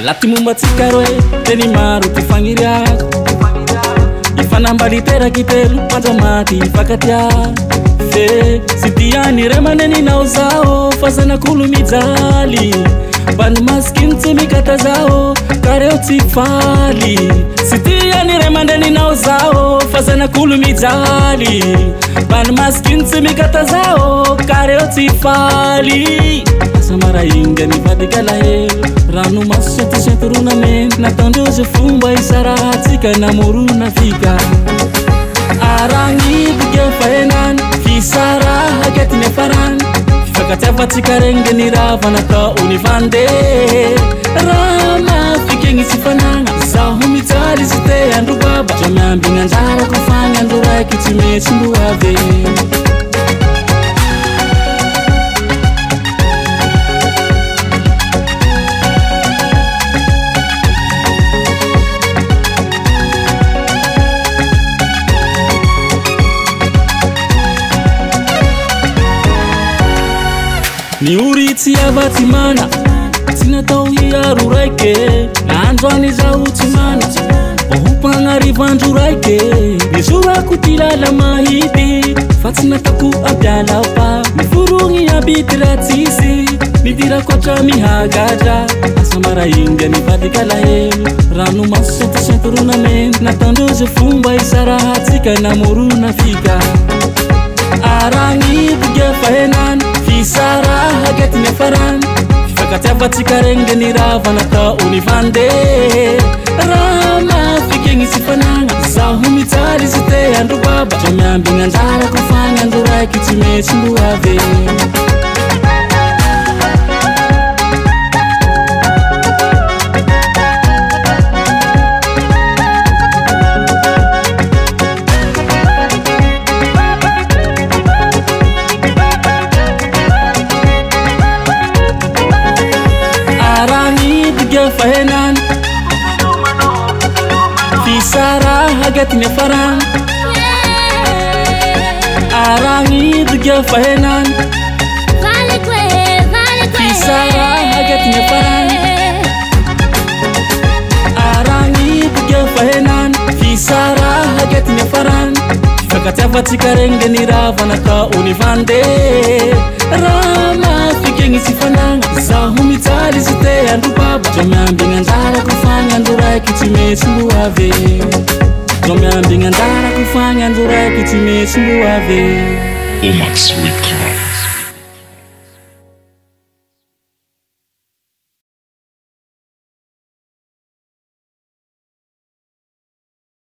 latimumbatsikaroe teny maro ty fagniriako ifanambaliteraky telo panjamaty fakatia fe sy tiany ray maneninao zao fa zanak'olo mijaly bany masikiny tsy mikata zao kareo tsy faly sy tiany ray mandeninao zao fa zanak'olo mijaly bany masikiny tsy mikata zao kareo tsy faly samara inga nivadika lahelo rano maso sentosentoronamento nataondreo ze fomba isarahatsika namorona fika aragnidiga fahenany fisaraha ketiny afarany fifakatiavatsika regny de nirava natao nivande raha mafikegny tsy fanagna zaho mijaly izy te andro baba dra miambigny anjarako fagny andro raiky tsy metsy mbo ave ni uri tsy avatsy mana tsy natao hiaro raike naandroany zaho tsy mana ohompagnarivo andro raike nizorako ty lala mahity fa tsy natako ampialapa miforogny abity raha tsisy nidirako mihagadra asamara inga nivadika lahelo rano maso sentosentoronamento nataondreo ze fomba isarahatsika namorona fika aragnidiga fahenany fisaraha ketiny afarany fifakatiavatsika regny de nirava natao nivande raha mafikegny tsy fanagna zaho mijaly izy te andro baba dra miambigny anjarako fagny andro raiky tsy metsy mbo ave fahenany fisaraha ketiny afarany aragnidiga fahenany fisaraha ketiny afarany aragnidiga fahenany fisaraha ketiny afarany fifakatiavatsika regny de nirava natao nivande raha mafikegny tsy fanagna zaho mijaly izy te andro baba dra miambigny anjarako fagny andro raiky tsy metsy mbo ave dra miambigny anjarako fagny andro raiky tsy metsy mbo ave Omax Record.